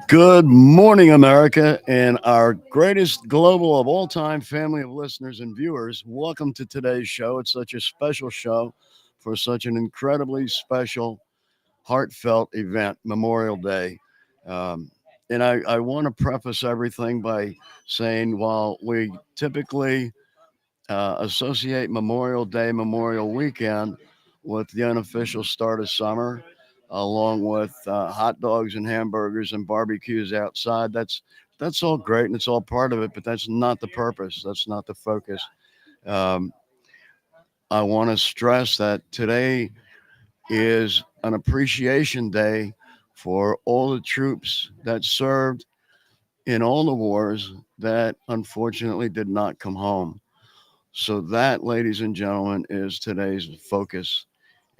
Good morning, America, and our greatest global of all time family of listeners and viewers. Welcome to today's show. It's such a special show for such an incredibly special, heartfelt event, Memorial Day. Um, and I want to preface everything by saying while we typically associate Memorial Day, Memorial Weekend with the unofficial start of summer, along with hot dogs and hamburgers and barbecues outside. That's all great and it's all part of it, but that's not the purpose. That's not the focus. Um, I want to stress that today is an appreciation day for all the troops that served in all the wars that unfortunately did not come home. So that, ladies and gentlemen, is today's focus.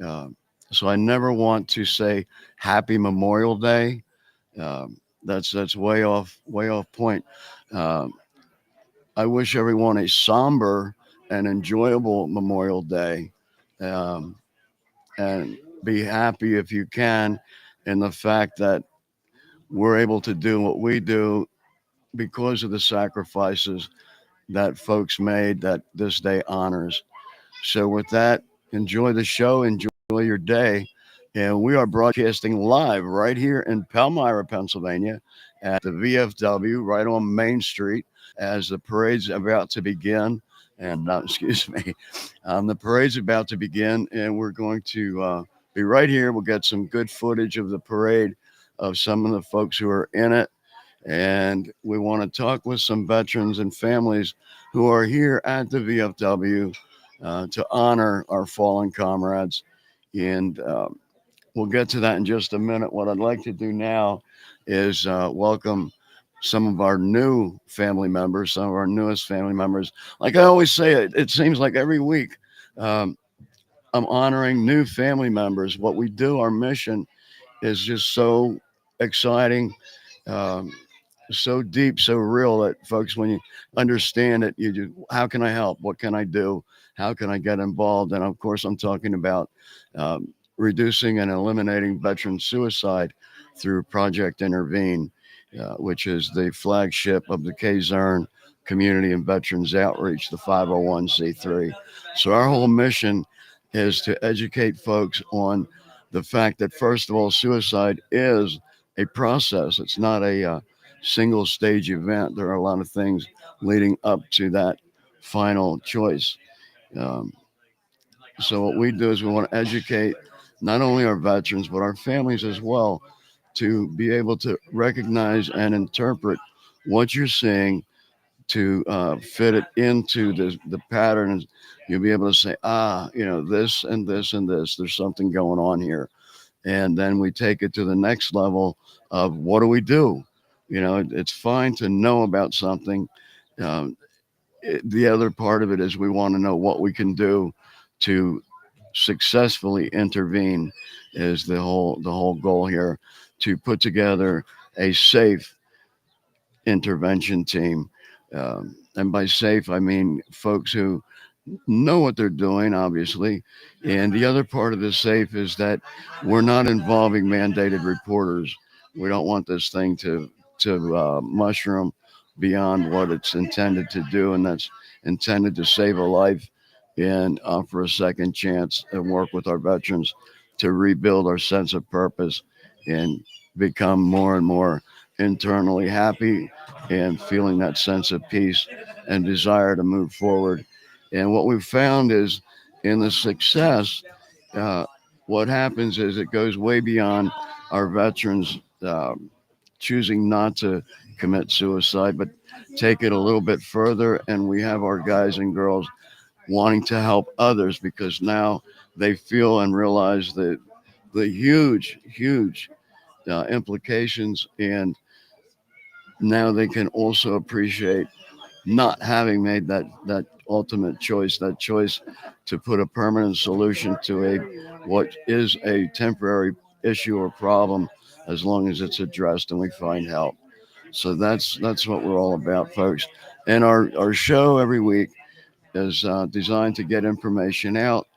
Um, so I never want to say Happy Memorial Day. That's way off point. Um, I wish everyone a somber and enjoyable Memorial Day, um, and be happy if you can in the fact that we're able to do what we do because of the sacrifices that folks made that this day honors. So, with that, enjoy the show, enjoy your day. And we are broadcasting live right here in Palmyra, Pennsylvania at the VFW right on Main Street as the parade's about to begin. And excuse me, the parade's about to begin, and we're going to be right here. We'll get some good footage of the parade of some of the folks who are in it. And we want to talk with some veterans and families who are here at the VFW to honor our fallen comrades. And we'll get to that in just a minute. What I'd like to do now is welcome some of our new family members, some of our newest family members. Like I always say, it seems like every week um, I'm honoring new family members. What we do, our mission is just so exciting. Um, so deep, so real that folks, when you understand it, you just, how can I help? What can I do? How can I get involved? And of course, I'm talking about reducing and eliminating veteran suicide through Project Intervene, which is the flagship of the Kazern Community and Veterans Outreach, the 501c3. So our whole mission is to educate folks on the fact that, first of all, suicide is a process. It's not a single stage event. There are a lot of things leading up to that final choice. Um, so what we do is we want to educate not only our veterans but our families as well to be able to recognize and interpret what you're seeing to fit it into the patterns. You'll be able to say, this and this and this. There's something going on here, and then we take it to the next level of what do we do. It's fine to know about something. Um, the other part of it is we want to know what we can do to successfully intervene. Is the whole goal here, to put together a safe intervention team. And by safe, I mean folks who know what they're doing, obviously. And the other part of the safe is that we're not involving mandated reporters. We don't want this thing to mushroom beyond what it's intended to do, and that's intended to save a life and offer a second chance and work with our veterans to rebuild our sense of purpose and become more and more internally happy and feeling that sense of peace and desire to move forward. And what we've found is in the success, uh, what happens is it goes way beyond our veterans choosing not to commit suicide, but take it a little bit further. And we have our guys and girls wanting to help others because now they feel and realize the huge implications, and now they can also appreciate not having made that ultimate choice, that choice to put a permanent solution to a what is a temporary issue or problem, as long as it's addressed and we find help. So that's what we're all about, folks. And our show every week is designed to get information out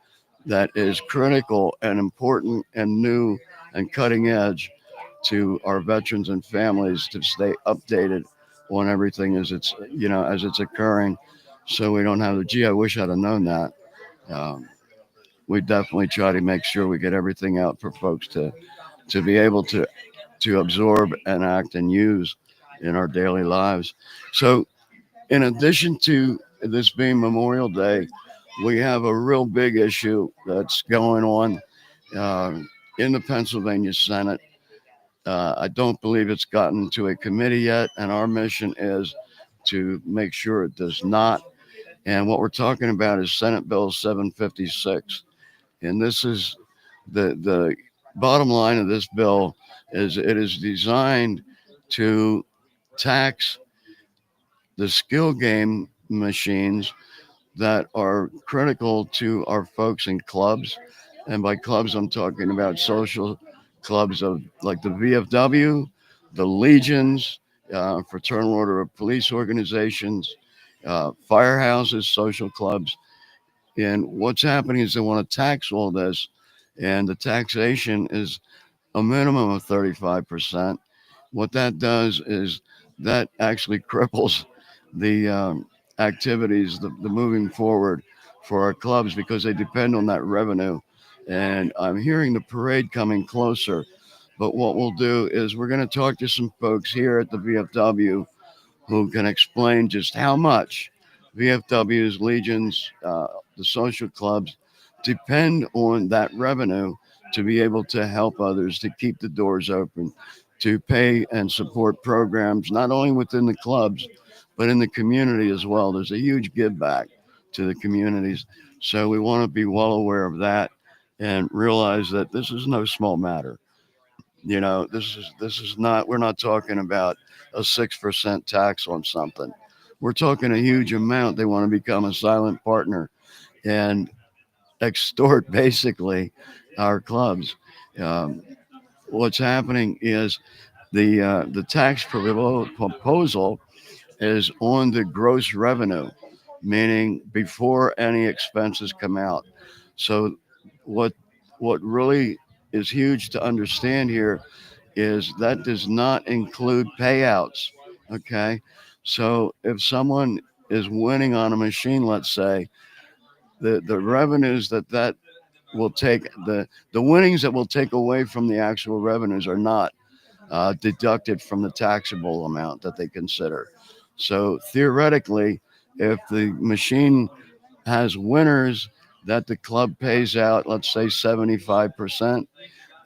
that is critical and important and new and cutting edge to our veterans and families to stay updated on everything as it's as it's occurring, so we don't have the gee, I wish I'd have known that. Um, we definitely try to make sure we get everything out for folks to be able to absorb and act and use in our daily lives. So, in addition to this being Memorial Day, we have a real big issue that's going on in the Pennsylvania Senate. I don't believe it's gotten to a committee yet, and our mission is to make sure it does not. And what we're talking about is Senate Bill 756. And this is the bottom line of this bill is it is designed to tax the skill game machines that are critical to our folks in clubs. And by clubs, I'm talking about social clubs of like the VFW, the Legions, Fraternal Order of Police organizations, firehouses, social clubs. And what's happening is they want to tax all this, and the taxation is a minimum of 35%. What that does is that actually cripples the activities, the moving forward for our clubs because they depend on that revenue. And I'm hearing the parade coming closer. But what we'll do is we're going to talk to some folks here at the VFW who can explain just how much VFWs, Legions, the social clubs depend on that revenue to be able to help others, to keep the doors open, to pay and support programs, not only within the clubs, but in the community as well. There's a huge give back to the communities. So we want to be well aware of that and realize that this is no small matter. This is not, we're not talking about a 6% tax on something. We're talking a huge amount. They want to become a silent partner and extort basically our clubs. Um, what's happening is the tax proposal is on the gross revenue, meaning before any expenses come out. So what what really is huge to understand here is that does not include payouts. Okay. So if someone is winning on a machine, let's say, the revenues that will take the winnings that will take away from the actual revenues are not deducted from the taxable amount that they consider. So theoretically, if the machine has winners that the club pays out, let's say 75%,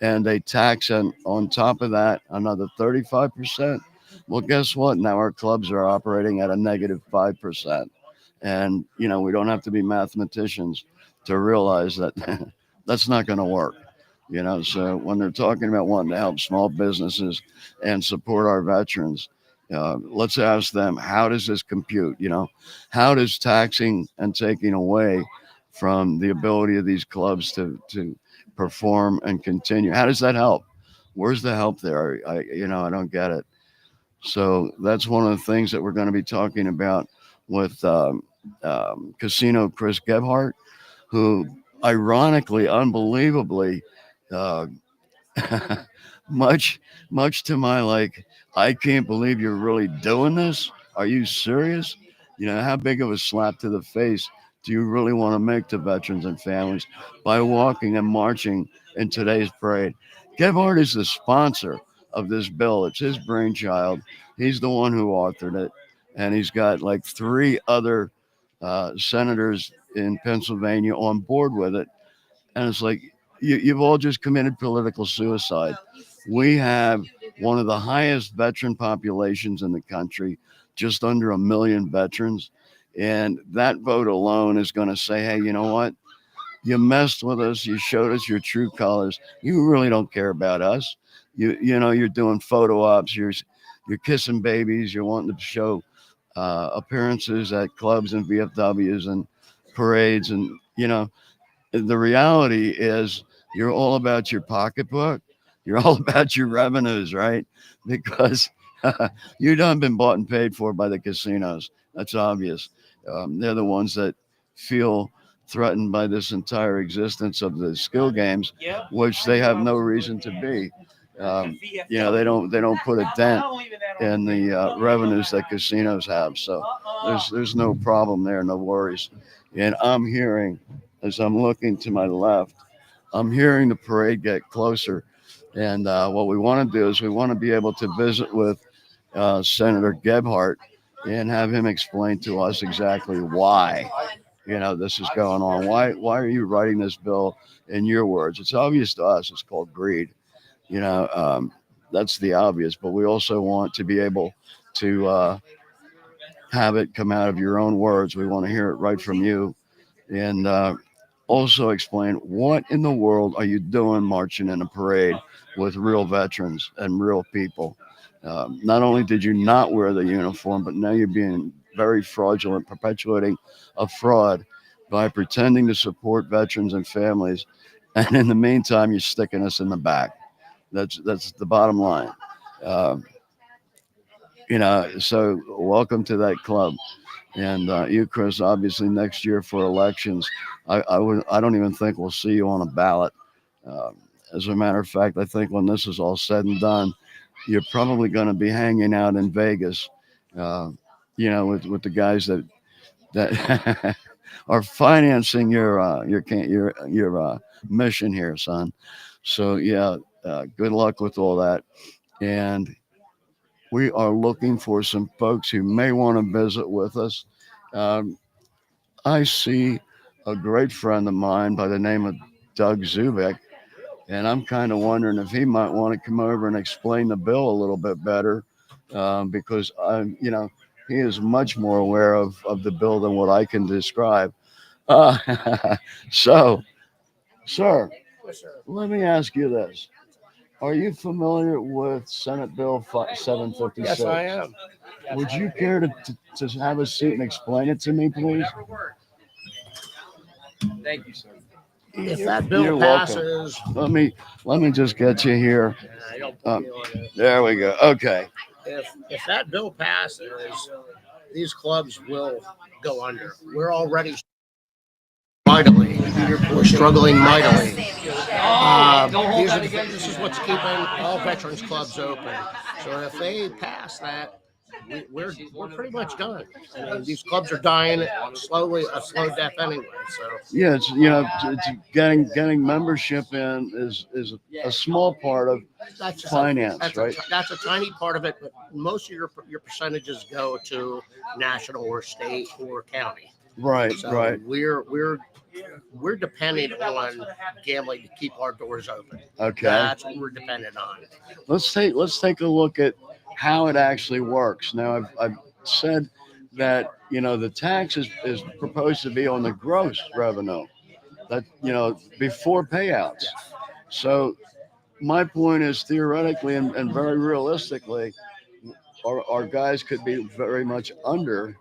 and they tax on top of that another 35%. Well, guess what? Now our clubs are operating at a negative 5%. And, we don't have to be mathematicians to realize that that's not going to work. So when they're talking about wanting to help small businesses and support our veterans, let's ask them, how does this compute? How does taxing and taking away from the ability of these clubs to perform and continue, how does that help? Where's the help there? I don't get it. So that's one of the things that we're going to be talking about with Casino Chris Gebhard, who ironically, unbelievably, uh, much much to my like, I can't believe you're really doing this. Are you serious? How big of a slap to the face do you really want to make to veterans and families by walking and marching in today's parade? Gebhard is the sponsor of this bill. It's his brainchild. He's the one who authored it, and he's got like three other senators in Pennsylvania on board with it. And it's like, you've all just committed political suicide. We have one of the highest veteran populations in the country, just under 1 million veterans. And that vote alone is going to say, hey, you know what? You messed with us. You showed us your true colors. You really don't care about us. You're doing photo ops. You're kissing babies. You're wanting to show appearances at clubs and VFWs and parades. And, the reality is you're all about your pocketbook. You're all about your revenues, right? Because you done been bought and paid for by the casinos. That's obvious. They're the ones that feel threatened by this entire existence of the skill games, which they have no reason to be. They don't put a dent in the revenues that casinos have. So there's no problem there, no worries. And I'm hearing, as I'm looking to my left, I'm hearing the parade get closer. And what we want to do is we want to be able to visit with Senator Gebhard and have him explain to us exactly why this is going on. Why are you writing this bill in your words? It's obvious to us. It's called greed. That's the obvious. But we also want to be able to have it come out of your own words. We want to hear it right from you, and also explain what in the world are you doing marching in a parade with real veterans and real people. Not only did you not wear the uniform, but now you're being very fraudulent, perpetuating a fraud by pretending to support veterans and families. And in the meantime, you're sticking us in the back. That's the bottom line. So welcome to that club. And you, Chris, obviously next year for elections, I don't even think we'll see you on a ballot. As a matter of fact, I think when this is all said and done, you're probably going to be hanging out in Vegas, with the guys that are financing your mission here, son. So good luck with all that. And we are looking for some folks who may want to visit with us. I see a great friend of mine by the name of Doug Zubik, and I'm kind of wondering if he might want to come over and explain the bill a little bit better, because he is much more aware of the bill than what I can describe. So, sir, let me ask you this. Are you familiar with Senate Bill 756? Yes, I am. Would you care to have a seat and explain it to me, please? Thank you, sir. If that bill You're passes, welcome. Let me just get you here. There we go. Okay. If that bill passes, these clubs will go under. We're already mightily. We're struggling mightily. This is what's keeping all veterans clubs open. So if they pass that, we're pretty much done. I mean, these clubs are dying slowly, a slow death anyway. So yeah, it's getting membership in is a small part of finance, right? That's a tiny part of it, but most of your percentages go to national or state or county. Right, so right. We're dependent on gambling to keep our doors open. Okay, that's what we're dependent on. Let's take a look at how it actually works. Now, I've said that the tax is proposed to be on the gross revenue, that before payouts. So my point is, theoretically and very realistically, our guys could be very much under.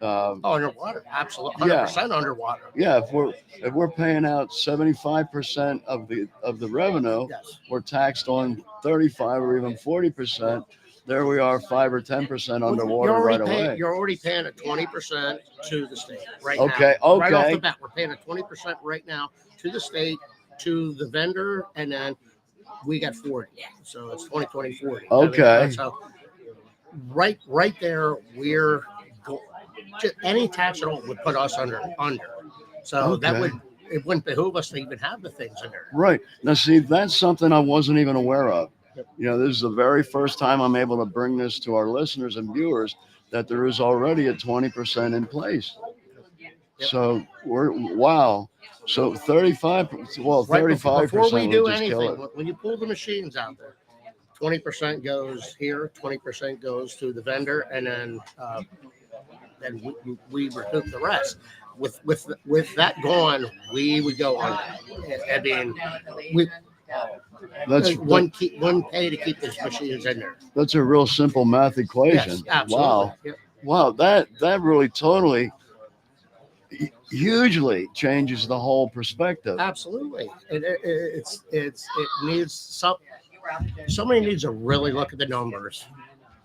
Underwater, absolutely, 100% underwater. Yeah, if we're paying out 75% of the revenue, yes, we're taxed on 35 or even 40%. There we are, 5 or 10% underwater right away. You're already paying at 20% to the state right now. Okay. Right off the bat, we're paying at 20% right now to the state, to the vendor, and then we got 40. So it's 20, 40. Okay. So right there, we're any tax at all would put us under. So it wouldn't behoove us to even have the things in there. Right. Now, see, that's something I wasn't even aware of. This is the very first time I'm able to bring this to our listeners and viewers, that there is already a 20% in place. Yep. So wow. So 35%. Before we do anything, when you pull the machines out there, 20% goes here, 20% goes to the vendor, and then we recoup the rest. With that gone, we would go on. I mean, that's one pay to keep these machines in there. That's a real simple math equation. Yes, absolutely. Wow. Yep. Wow, that really totally hugely changes the whole perspective. Absolutely. It needs somebody needs to really look at the numbers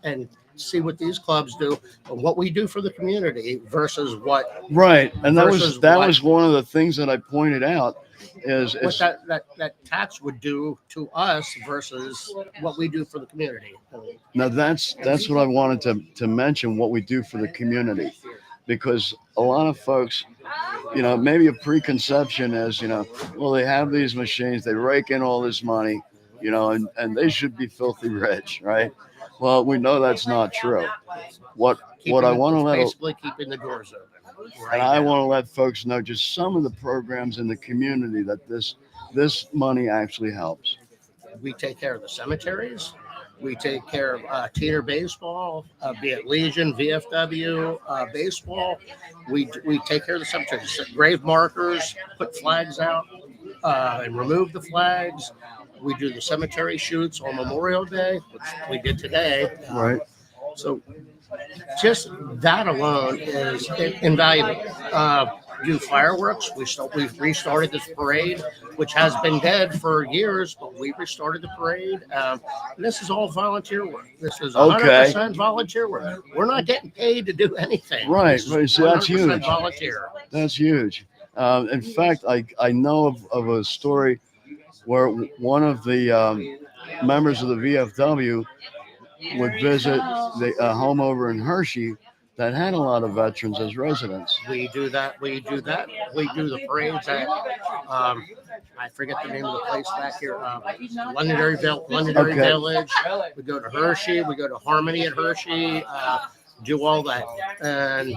and see what these clubs do, and what we do for the community versus what Right, and that versus was one of the things that I pointed out is what it's that tax would do to us versus what we do for the community. now that's what I wanted to mention, what we do for the community, because a lot of folks, maybe a preconception is, well, they have these machines, they rake in all this money, and they should be filthy rich, right? Well, we know that's not true. What I want to let basically keeping the doors open. and I want to let folks know just some of the programs in the community that this money actually helps. We take care of the cemeteries. We take care of Teeter baseball, be it Legion, VFW, baseball. We take care of the cemeteries, grave markers, put flags out, and remove the flags. We do the cemetery shoots on Memorial Day, which we did today. Right. So just that alone is invaluable. Do fireworks. We've restarted this parade, which has been dead for years, but we restarted the parade. And this is all volunteer work. This is 100% volunteer work. We're not getting paid to do anything. Right. So that's huge. Volunteer. That's huge. In fact, I know of a story where one of the members of the VFW would visit a home over in Hershey that had a lot of veterans as residents. We do that. We do the parades at, I forget the name of the place back here, Londonderry Village. We go to Hershey. We go to Harmony at Hershey. Do all that and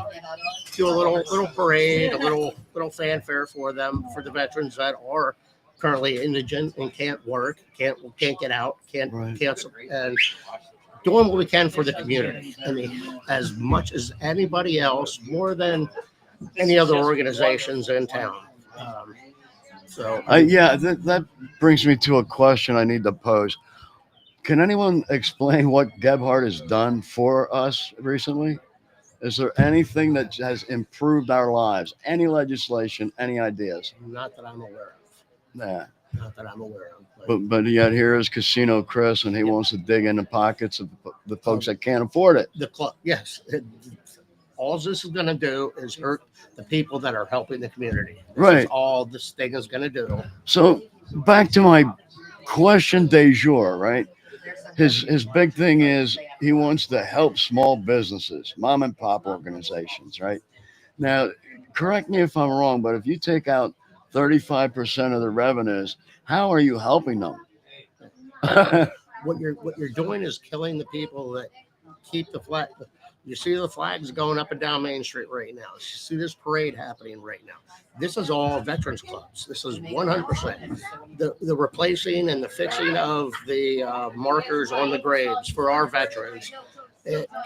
do a little parade, a little fanfare for them, for the veterans that are currently indigent and can't work, can't get out, can't and doing what we can for the community. I mean, as much as anybody else, more than any other organizations in town. That brings me to a question I need to pose. Can anyone explain what Gebhard has done for us recently? Is there anything that has improved our lives? Any legislation? Any ideas? Not that I'm aware of. Nah. Not that I'm aware of. But yet here is Casino Chris, and he wants to dig in the pockets of the folks that can't afford it. The club, yes. All this is going to do is hurt the people that are helping the community. This is all this thing is going to do. So back to my question de jour, right? His big thing is he wants to help small businesses, mom and pop organizations, right? Now, correct me if I'm wrong, but if you take out 35% of the revenues, how are you helping them? What you're doing is killing the people that keep the flag. You see the flags going up and down Main Street right now. You see this parade happening right now. This is all veterans clubs. This is 100%. The replacing and the fixing of the markers on the graves for our veterans.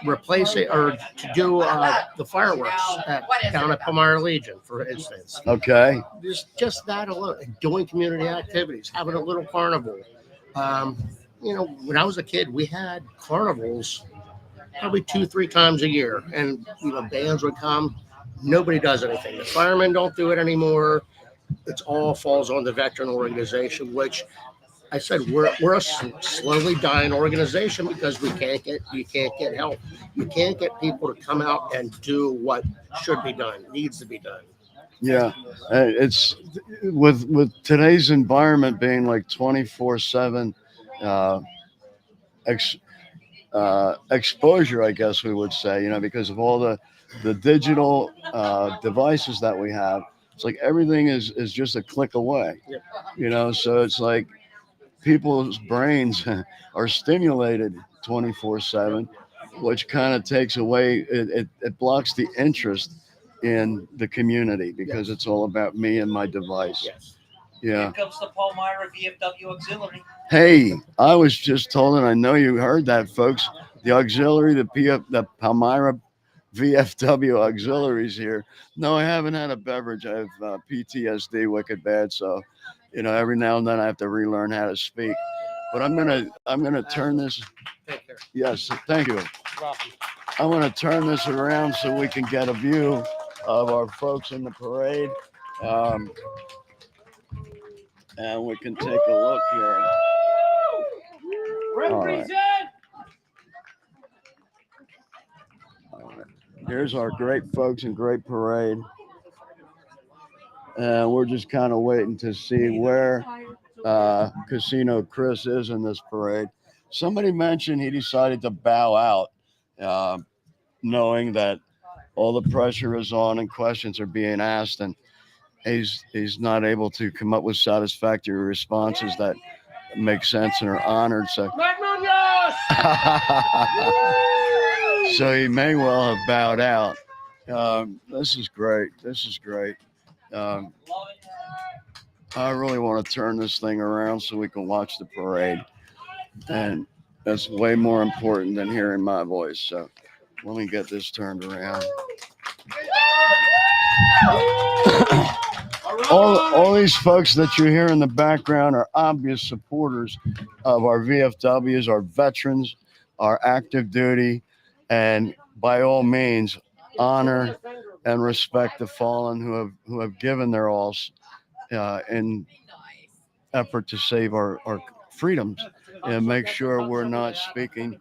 Replacing or to do the fireworks down at Palmyra Legion, for instance. Okay. Just that alone. Doing community activities, having a little carnival. When I was a kid, we had carnivals probably 2-3 times a year, and bands would come. Nobody does anything. The firemen don't do it anymore. It's all falls on the veteran organization, which I said we're a slowly dying organization because you can't get help. You can't get people to come out and do what should be done, needs to be done. Yeah, it's with today's environment being like 24/7 exposure, I guess we would say, because of all the digital devices that we have. It's like everything is just a click away, so it's like people's brains are stimulated 24/7, which kind of takes away, it blocks the interest in the community because it's all about me and my device. Yes. Yeah. Here comes the Palmyra VFW auxiliary. Hey, I was just told, and I know you heard that, folks. The auxiliary, the Palmyra VFW auxiliaries here. No, I haven't had a beverage. I have PTSD wicked bad, so every now and then I have to relearn how to speak. But I'm gonna turn this. Take care. Yes, thank you. I'm gonna turn this around so we can get a view of our folks in the parade, and we can take a look here. Represent. Here's our great folks and great parade. And we're just kind of waiting to see where Casino Chris is in this parade. Somebody mentioned he decided to bow out, uh, knowing that all the pressure is on and questions are being asked, and he's not able to come up with satisfactory responses that make sense and are honored. So, so he may well have bowed out. This is great. This is great. Um, I really want to turn this thing around so we can watch the parade, and that's way more important than hearing my voice. So let me get this turned around. All these folks that you hear in the background are obvious supporters of our VFWs, our veterans, our active duty, and by all means, honor and respect the fallen who have given their all in effort to save our freedoms, and make sure we're not speaking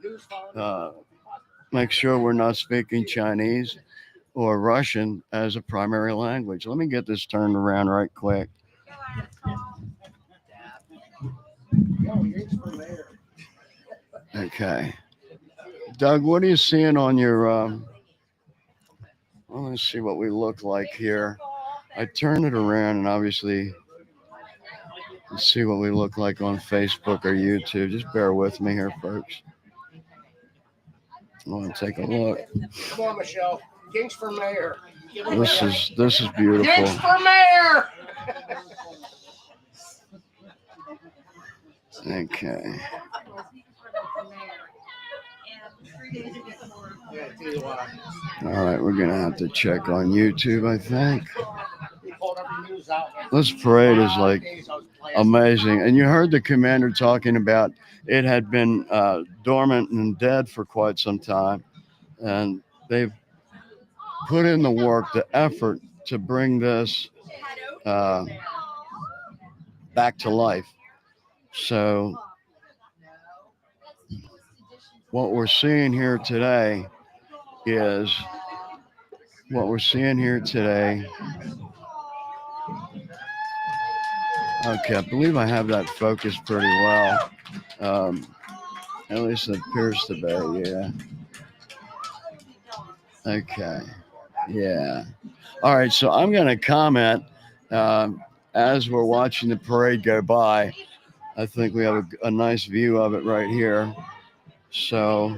Chinese or Russian as a primary language. Let me get this turned around right quick. Okay. Doug, what are you seeing on your, well, let's see what we look like here. I turned it around, and obviously, let's see what we look like on Facebook or YouTube. Just bear with me here, folks. I want to take a look. Come on, Michelle. Kings for mayor. This is beautiful. Kings for mayor. Okay. All right, we're gonna have to check on YouTube, I think. This parade is like amazing, and you heard the commander talking about it had been dormant and dead for quite some time, and they've put in the work, the effort to bring this back to life. So what we're seeing here today is okay, I believe I have that focused pretty well. At least it appears to be, yeah. Okay, yeah. All right, so I'm going to comment as we're watching the parade go by. I think we have a nice view of it right here. So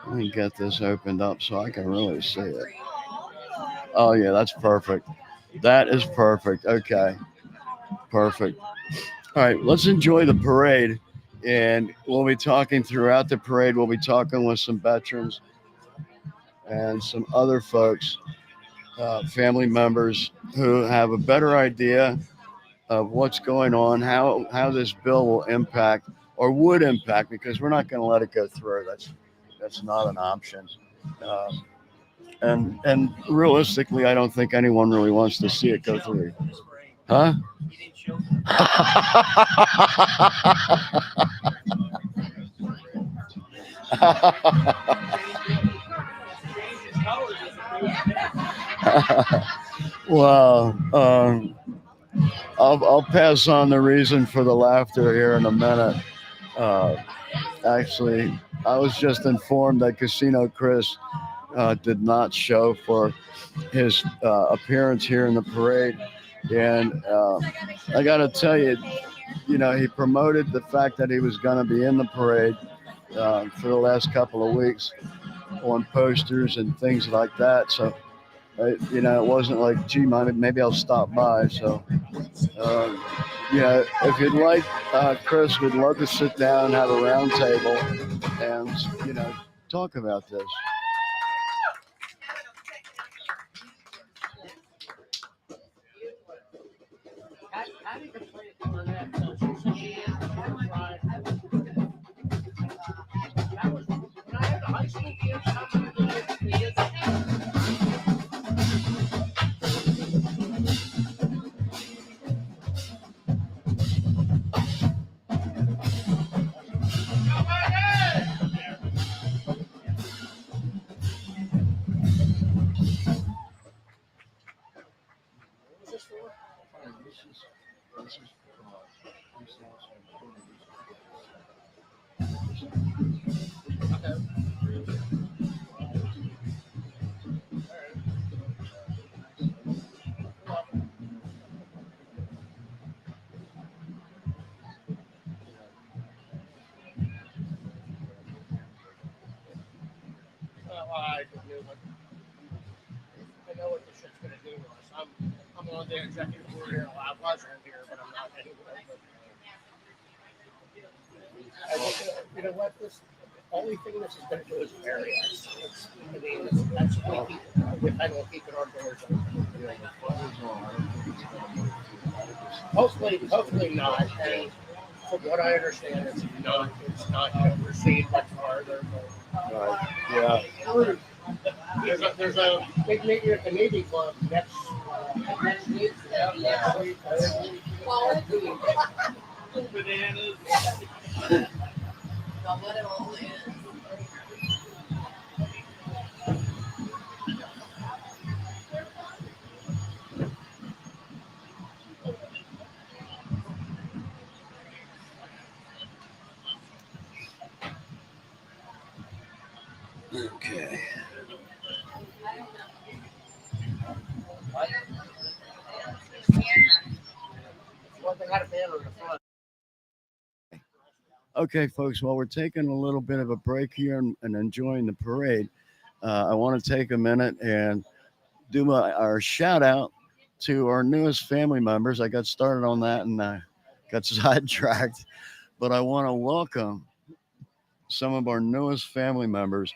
let me get this opened up so I can really see it. Oh, yeah, that's perfect. That is perfect. Okay, perfect. All right, let's enjoy the parade. And we'll be talking throughout the parade. We'll be talking with some veterans and some other folks, family members who have a better idea of what's going on, how this bill will impact or would impact, because we're not going to let it go through. That's not an option. And realistically, I don't think anyone really wants to see it go through. Huh? Well, I'll pass on the reason for the laughter here in a minute. Actually, I was just informed that Casino Chris did not show for his appearance here in the parade. And I got to tell you, he promoted the fact that he was going to be in the parade for the last couple of weeks on posters and things like that. So, it wasn't like, gee, maybe I'll stop by. So, if you'd like, Chris, we'd love to sit down and have a round table and, talk about this. I know what this shit's gonna do to us. I'm on the executive board here. I was on here, but I'm not anymore. I think, you know what? This only thing this is going to do is vary us. I mean, that's what we kind of keep it our doors open. Hopefully not. And from what I understand, it's not going to proceed much farther. Right. Yeah. There's a big meeting at the Navy Club next week. Next week. Bananas. Okay. Well, they had a banner in the front. Okay, folks. Well, we're taking a little bit of a break here and enjoying the parade. I want to take a minute and do our shout out to our newest family members. I got started on that and I got sidetracked, but I want to welcome some of our newest family members.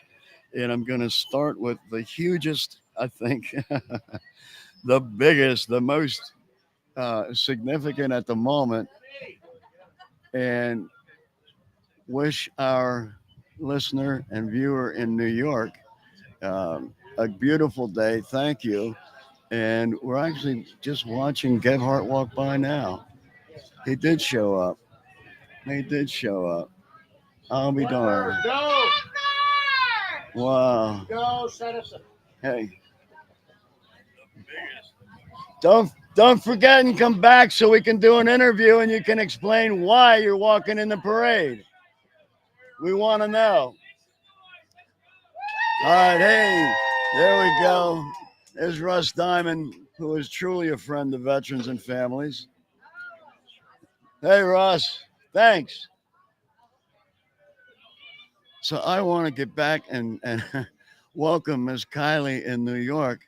And I'm going to start with the hugest, I think, the biggest, the most significant at the moment, and wish our listener and viewer in New York a beautiful day. Thank you. And we're actually just watching Gebhard walk by now. He did show up. He did show up. I'll be darned. Go! Wow. Go, set us up. Hey. Don't forget and come back so we can do an interview and you can explain why you're walking in the parade. We want to know. All right, hey, there we go. There's Russ Diamond, who is truly a friend of veterans and families. Hey, Russ, thanks. So I want to get back and welcome Miss Kylie in New York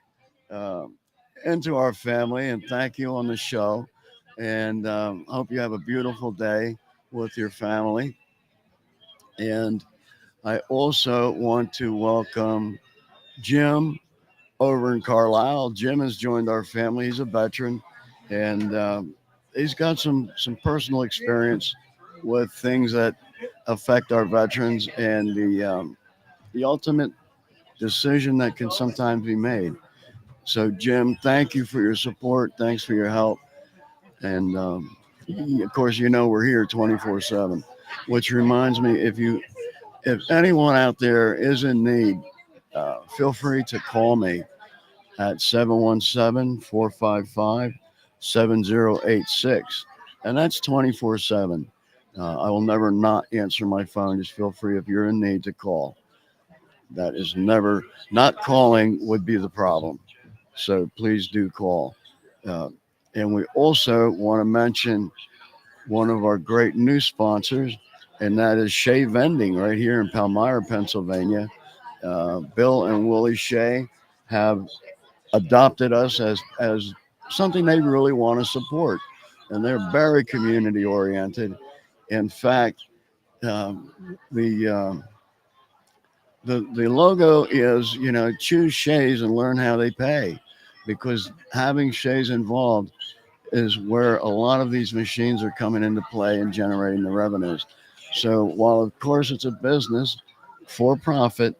into our family and thank you on the show. And hope you have a beautiful day with your family. And I also want to welcome Jim over in Carlisle. Jim has joined our family. He's a veteran, and he's got some personal experience with things that affect our veterans and the ultimate decision that can sometimes be made. So, Jim, thank you for your support. Thanks for your help. And of course, you know we're here 24/7. Which reminds me, if anyone out there is in need, feel free to call me at 717-455-7086. And that's 24/7. I will never not answer my phone. Just feel free if you're in need to call. That is never, not calling would be the problem. So please do call. And we also want to mention one of our great new sponsors, and that is Shea Vending right here in Palmyra, Pennsylvania. Bill and Willie Shea have adopted us as something they really want to support, and they're very community oriented. In fact, the logo is, choose Shays and learn how they pay, because having Shays involved is where a lot of these machines are coming into play and generating the revenues. So while of course it's a business for profit,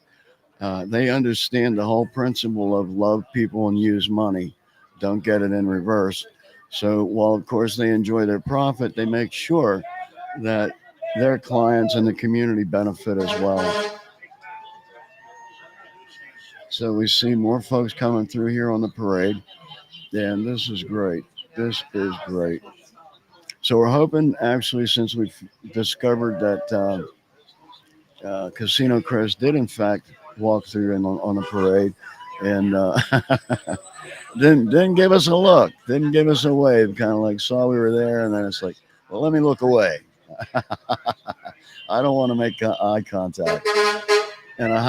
they understand the whole principle of love people and use money. Don't get it in reverse. So while of course they enjoy their profit, they make sure that their clients and the community benefit as well. So we see more folks coming through here on the parade, and this is great. This is great. So we're hoping, actually, since we've discovered that Casino Chris did in fact walk through on the parade, and didn't give us a look, didn't give us a wave, kind of like saw we were there, and then it's like, well, let me look away. I don't want to make eye contact, and I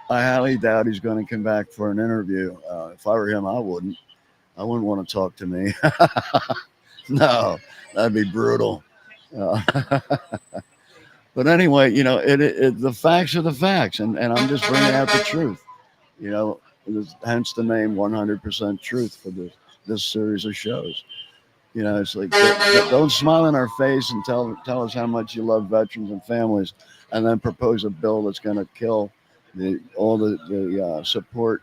highly doubt he's going to come back for an interview. If I were him, I wouldn't. I wouldn't want to talk to me. No, that'd be brutal. Uh, but anyway, the facts are the facts, and I'm just bringing out the truth. You know, hence the name 100% Truth for this series of shows. It's like don't smile in our face and tell us how much you love veterans and families, and then propose a bill that's going to kill all the support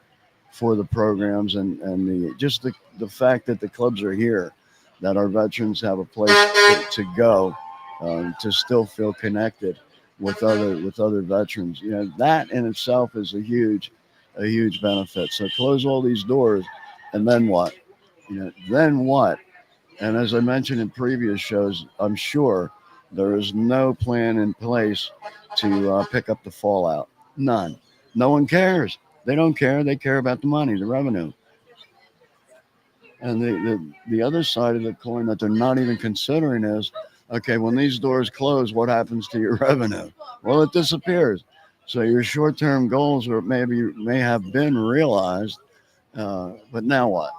for the programs and the fact that the clubs are here, that our veterans have a place to go, to still feel connected with other veterans. That in itself is a huge benefit. So close all these doors, and then what? Then what? And as I mentioned in previous shows, I'm sure there is no plan in place to pick up the fallout. None. No one cares. They don't care. They care about the money, the revenue. And the other side of the coin that they're not even considering is, okay, when these doors close, what happens to your revenue? Well, it disappears. So your short-term goals may have been realized, but now what?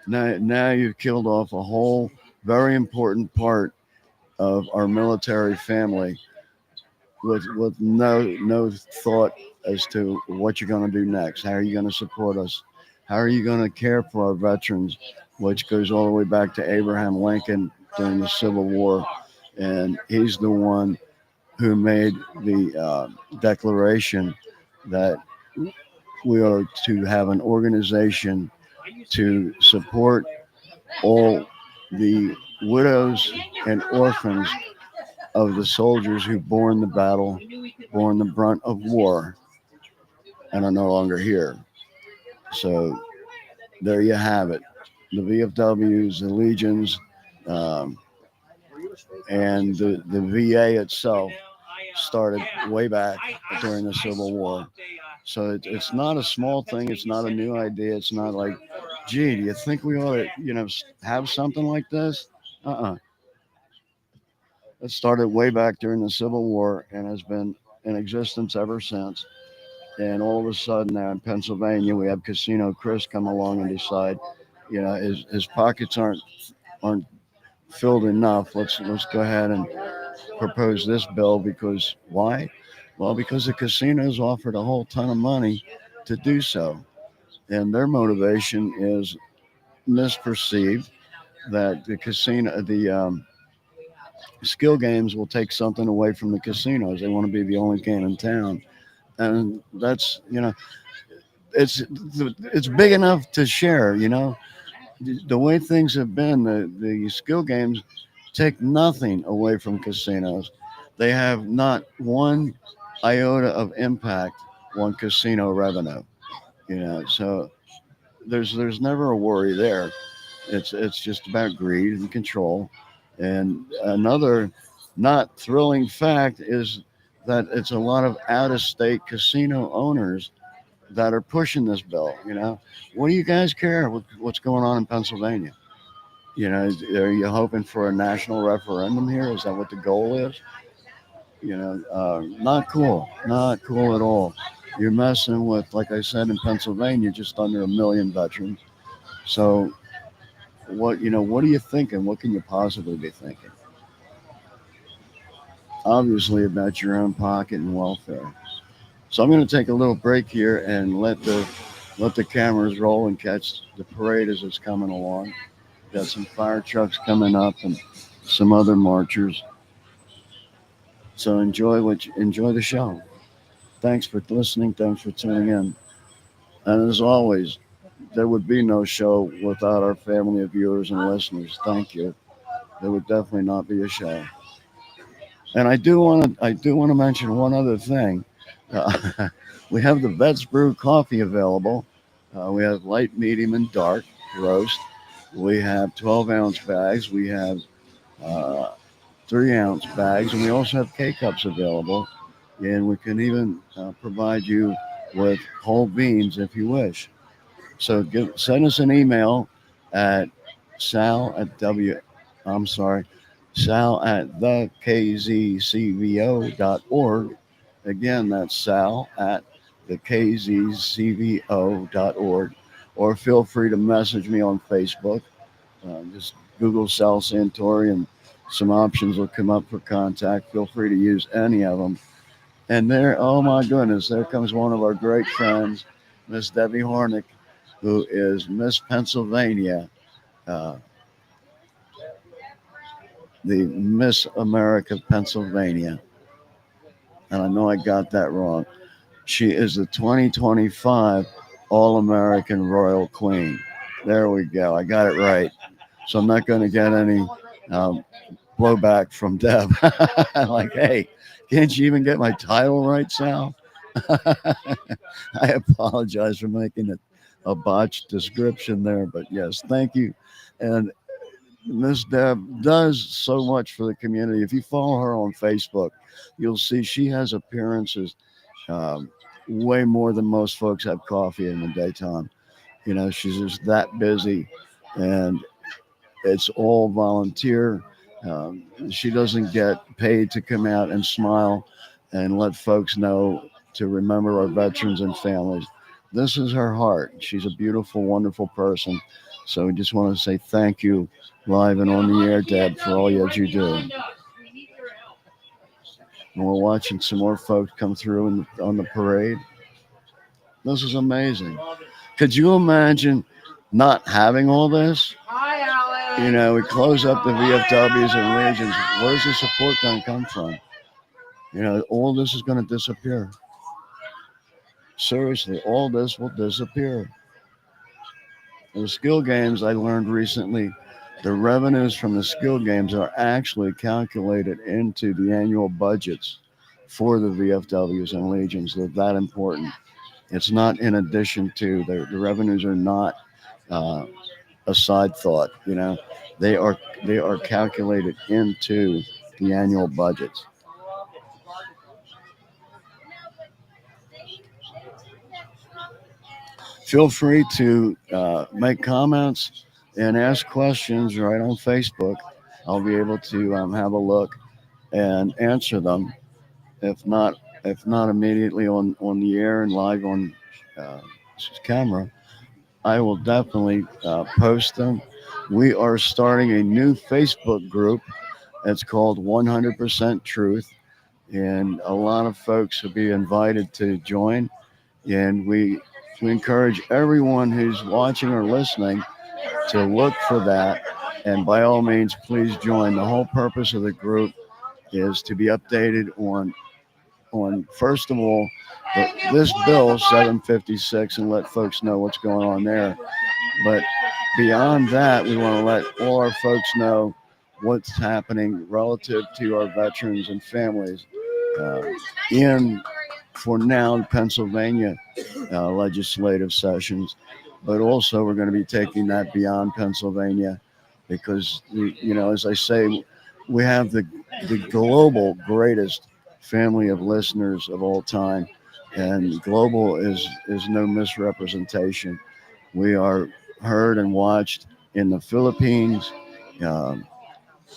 Now you've killed off a whole very important part of our military family with no thought as to what you're going to do next. How are you going to support us? How are you going to care for our veterans, which goes all the way back to Abraham Lincoln during the Civil War, and he's the one who made the declaration that we are to have an organization to support all the widows and orphans of the soldiers who borne the battle, borne the brunt of war, and are no longer here. So there you have it. The VFWs, the Legions, um, and the VA itself started way back during the Civil War. So it's not a small thing. It's not a new idea. It's not like, gee, do you think we ought to, have something like this? Uh-uh. It started way back during the Civil War and has been in existence ever since. And all of a sudden now in Pennsylvania, we have Casino Chris come along and decide, his pockets aren't filled enough. Let's go ahead and propose this bill because why? Well, because the casinos offered a whole ton of money to do so, and their motivation is misperceived that the skill games will take something away from the casinos. They want to be the only game in town, and that's it's big enough to share. The way things have been, the skill games take nothing away from casinos. They have not one iota of impact on casino revenue. So there's never a worry there. It's just about greed and control. And another not thrilling fact is that it's a lot of out-of-state casino owners that are pushing this bill. What do you guys care what's going on in Pennsylvania? Are you hoping for a national referendum here? Is that what the goal is? Not cool, not cool at all. You're messing with, like I said, in Pennsylvania, just under 1 million veterans. So what are you thinking? What can you possibly be thinking? Obviously about your own pocket and welfare. So I'm going to take a little break here and let the cameras roll and catch the parade as it's coming along. Got some fire trucks coming up and some other marchers. So enjoy the show. Thanks for listening. Thanks for tuning in. And as always, there would be no show without our family of viewers and listeners. Thank you. There would definitely not be a show. And I do want to mention one other thing. We have the Vets Brew coffee available. We have light, medium, and dark roast. We have 12-ounce bags. We have 3-ounce bags, and we also have K-cups available. and we can even provide you with whole beans if you wish. So send us an email at sal at w. I'm sorry, sal at thekzcvo.org. Again, that's sal at thekzcvo.org. Or feel free to message me on Facebook. Just Google Sal Santori and some options will come up for contact. Feel free to use any of them. And there, oh my goodness, there comes one of our great friends, Miss Debbie Hornick, who is Miss Pennsylvania, uh, the Miss America Pennsylvania. And I know I got that wrong. She is the 2025 All American Royal Queen. There we go. I got it right. So I'm not going to get any um, blowback from Deb. Like, hey, can't you even get my title right, Sal? I apologize for making it a botched description there, but yes, thank you. And Miss Deb does so much for the community. If you follow her on Facebook, you'll see she has appearances um, way more than most folks have coffee in the daytime. She's just that busy, and it's all volunteer. She doesn't get paid to come out and smile and let folks know to remember our veterans and families. This is her heart. She's a beautiful, wonderful person. So we just want to say thank you live and on the air, Deb, for all that you do. And we're watching some more folks come through on the parade. This is amazing. Could you imagine not having all this? We close up the VFWs and Legions. Where's the support going to come from? All this is going to disappear. Seriously, all this will disappear. The skill games, I learned recently, the revenues from the skill games are actually calculated into the annual budgets for the VFWs and Legions. They're that important. It's not in addition to, the revenues are not a side thought. They are calculated into the annual budgets. Feel free to make comments and ask questions right on Facebook. I'll be able to have a look and answer them. If not, if not immediately on the air and live on uh, camera, I will definitely post them. We are starting a new Facebook group. It's called 100% Truth, and a lot of folks will be invited to join. And we encourage everyone who's watching or listening to look for that. And by all means, please join. The whole purpose of the group is to be updated on first of all this bill 756 and let folks know what's going on there. But beyond that, we want to let all our folks know what's happening relative to our veterans and families uh, in, for now, Pennsylvania legislative sessions. But also, we're going to be taking that beyond Pennsylvania because, as I say, we have the global greatest family of listeners of all time. And global is no misrepresentation. We are heard and watched in the Philippines, um,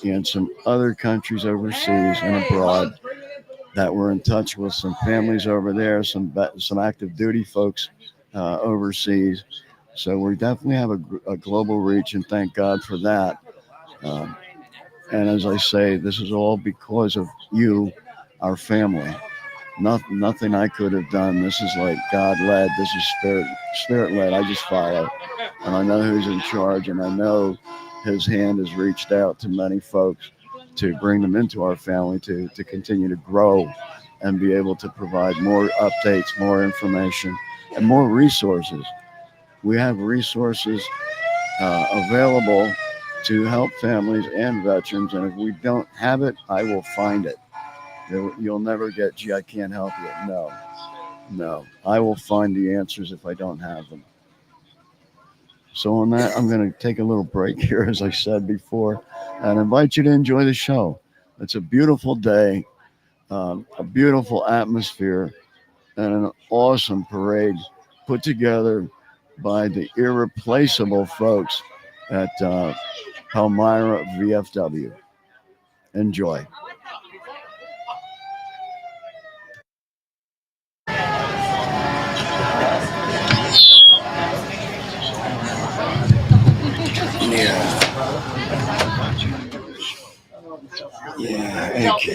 and some other countries overseas and abroad that we're in touch with some families over there, some active duty folks overseas. So we definitely have a global reach, and thank God for that. Um, and as I say, this is all because of you, our family. Nothing I could have done. This is like God led. This is spirit led. I just follow, and I know who's in charge, and I know His hand has reached out to many folks to bring them into our family to continue to grow and be able to provide more updates, more information, and more resources. We have resources available to help families and veterans, and if we don't have it, I will find it. You'll never get, gee, I can't help you. No, no. I will find the answers if I don't have them. So, on that, I'm going to take a little break here, as I said before, and invite you to enjoy the show. It's a beautiful day. a beautiful atmosphere, and an awesome parade put together by the irreplaceable folks at Palmyra VFW. Enjoy. Yeah. Yeah. Okay.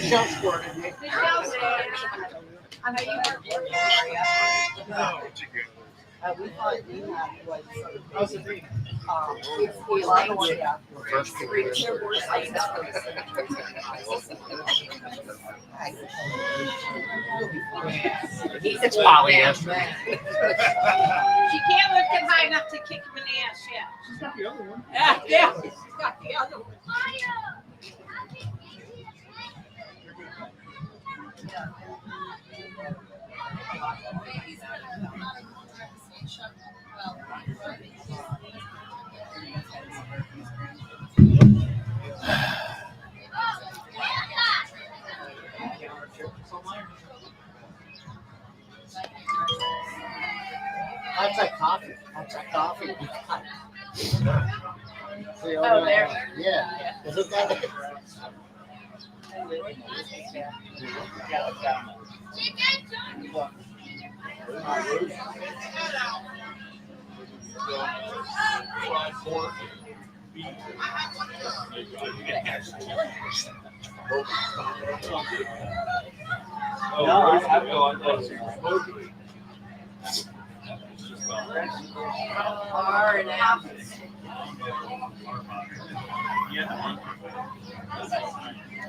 It's polyester. She can't lift him high enough to kick him in the ass yet. She's got the other one. Yeah, she's got the other one. That's like coffee. That's like coffee. Oh, there. Yeah. Isn't that?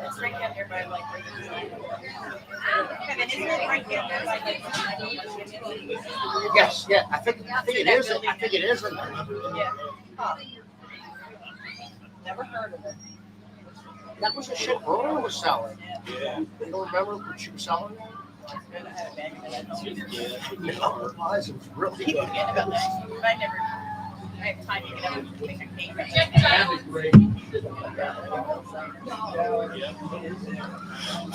It's right down there by like. Kevin, isn't it right down there by like? Yes, yeah. I think it is. I think it is in there. Yeah. Huh. Never heard of it. That was the shit Rona was selling. Yeah. You don't remember what she was selling? I had a bag of it. No, it was really Keep good. forgetting about that. But I have time to get up and make a cake.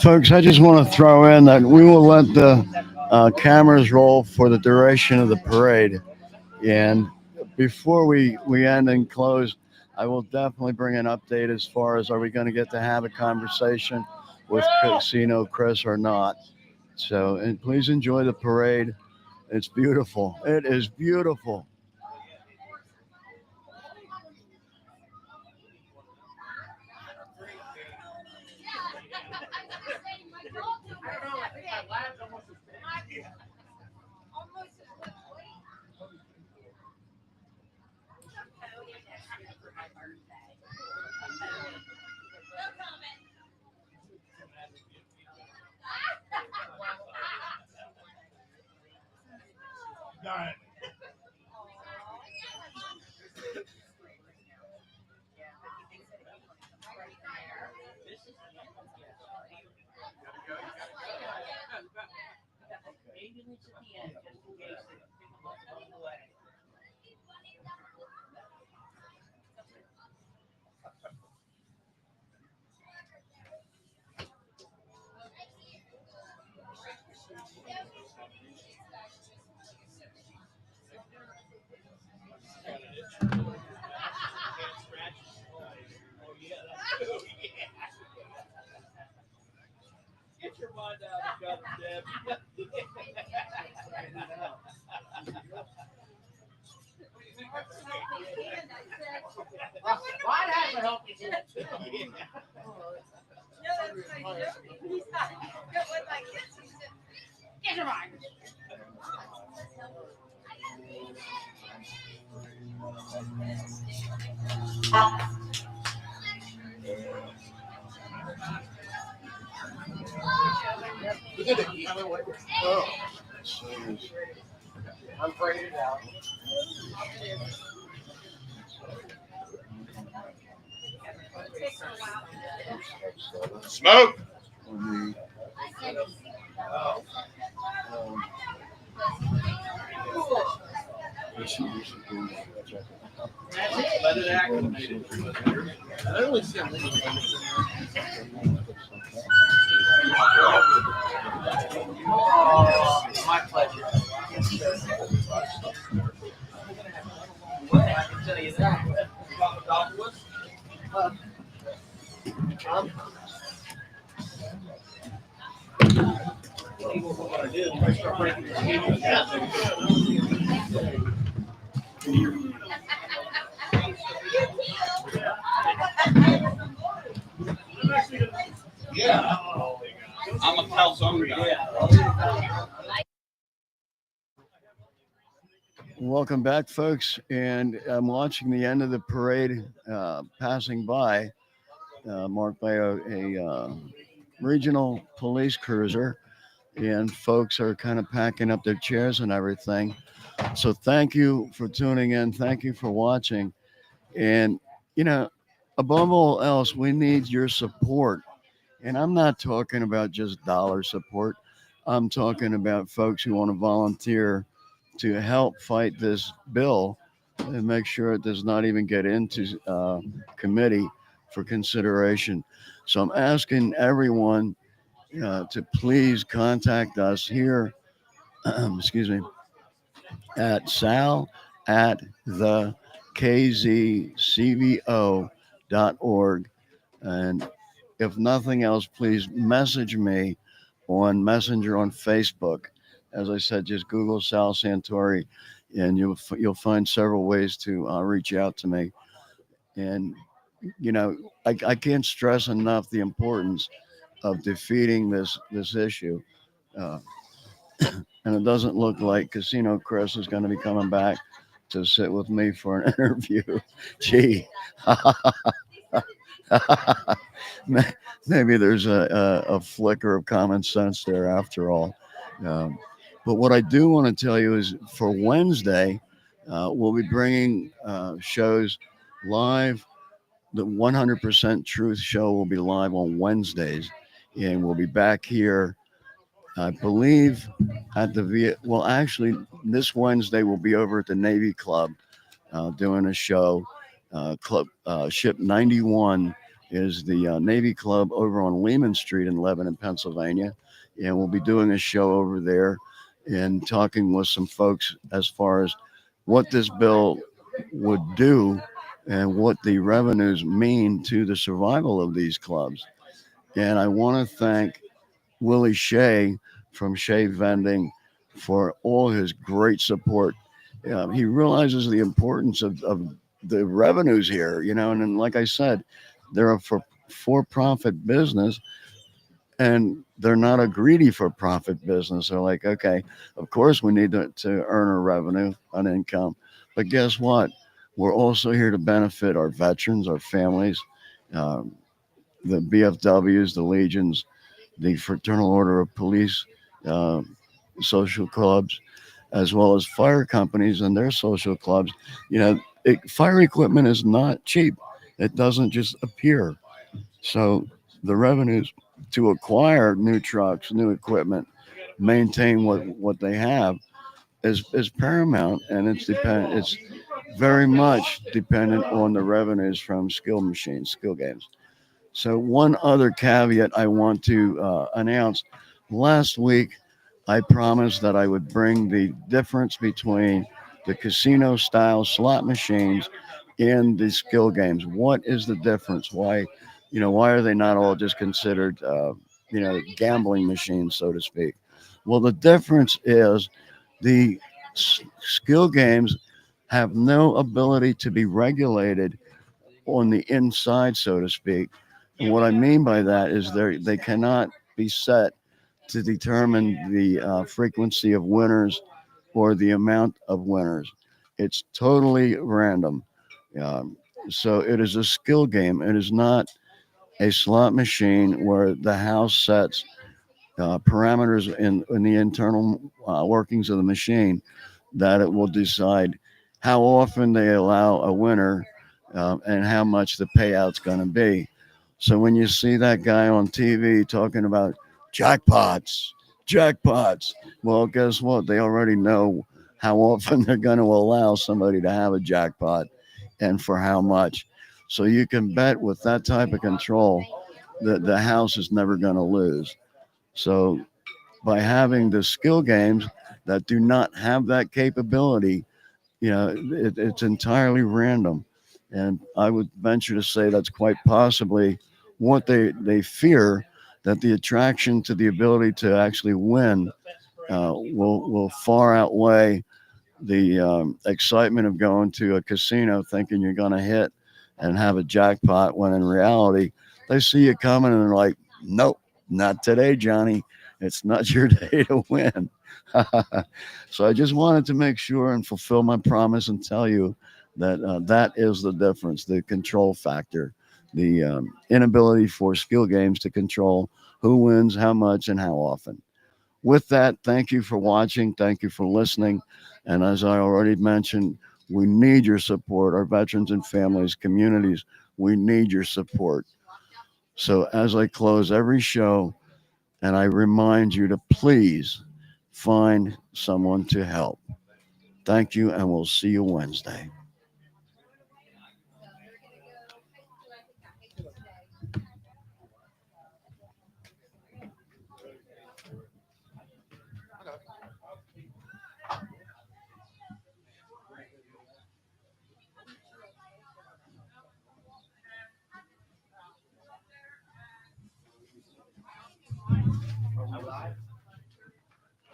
Folks, I just want to throw in that we will let the cameras roll for the duration of the parade. And before we end and close, I will definitely bring an update as far as are we going to get to have a conversation with Casino Chris or not. So, and please enjoy the parade. It's beautiful. It is beautiful. Why has to help you do it too? Get your mind. You did it. Oh, I'm braided out. Smoke. Let it acclimate. I only see a little. Yeah. I'm a calzone guy. Welcome back, folks. And I'm watching the end of the parade passing by, marked by a regional police cruiser. And folks are kind of packing up their chairs and everything. So thank you for tuning in. Thank you for watching. And, you know, above all else, we need your support. And I'm not talking about just dollar support. I'm talking about folks who want to volunteer to help fight this bill and make sure it does not even get into committee for consideration. So I'm asking everyone to please contact us here, excuse me, at sal at the kzcvo.org. And if nothing else, please message me on Messenger on Facebook. As I said, just Google Sal Santori, and you'll find several ways to reach out to me. And you know, I can't stress enough the importance of defeating this issue. Uh, and it doesn't look like Casino Chris is going to be coming back to sit with me for an interview. Gee. Maybe there's a flicker of common sense there after all. Um, but what I do want to tell you is for Wednesday, we'll be bringing shows live. The 100% Truth Show will be live on Wednesdays, and we'll be back here, I believe, at the well, actually, this Wednesday we'll be over at the Navy Club doing a show. Ship 91 is the Navy Club over on Lehman Street in Lebanon, Pennsylvania. And we'll be doing a show over there and talking with some folks as far as what this bill would do and what the revenues mean to the survival of these clubs. And I want to thank Willie Shea from Shea Vending for all his great support. He realizes the importance of the revenues here, you know, and then, like I said, they're a for-profit business, and they're not a greedy for-profit business. They're like, okay, of course we need to earn a revenue, an income, but guess what? We're also here to benefit our veterans, our families, the BFWs, the Legions, the Fraternal Order of Police, social clubs, as well as fire companies and their social clubs. You know, fire equipment is not cheap. It doesn't just appear. So the revenues to acquire new trucks, new equipment, maintain what they have is paramount, and it's very much dependent on the revenues from skill machines, skill games. So one other caveat I want to announce: last week I promised that I would bring the difference between the casino style slot machines and the skill games. What is the difference? Why are they not all just considered, gambling machines, so to speak? Well, the difference is the skill games have no ability to be regulated on the inside, so to speak. And what I mean by that is they cannot be set to determine the frequency of winners or the amount of winners. It's totally random. Um, so it is a skill game. It is not a slot machine where the house sets parameters in the internal workings of the machine that it will decide how often they allow a winner and how much the payout's going to be. So when you see that guy on TV talking about jackpots, well, guess what? They already know how often they're going to allow somebody to have a jackpot and for how much. So you can bet with that type of control that the house is never going to lose. So by having the skill games that do not have that capability, it's entirely random. And I would venture to say that's quite possibly what they fear that the attraction to the ability to actually win will far outweigh the excitement of going to a casino thinking you're going to hit and have a jackpot, when in reality they see you coming and they're like, nope, not today, Johnny. It's not your day to win. So I just wanted to make sure and fulfill my promise and tell you that that is the difference, the control factor, the inability for skill games to control who wins, how much, and how often. With that, thank you for watching. Thank you for listening. And as I already mentioned, we need your support, our veterans and families, communities. We need your support. So as I close every show, and I remind you to please find someone to help. Thank you, and we'll see you Wednesday.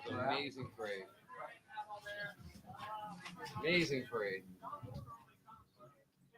Amazing parade. Amazing parade.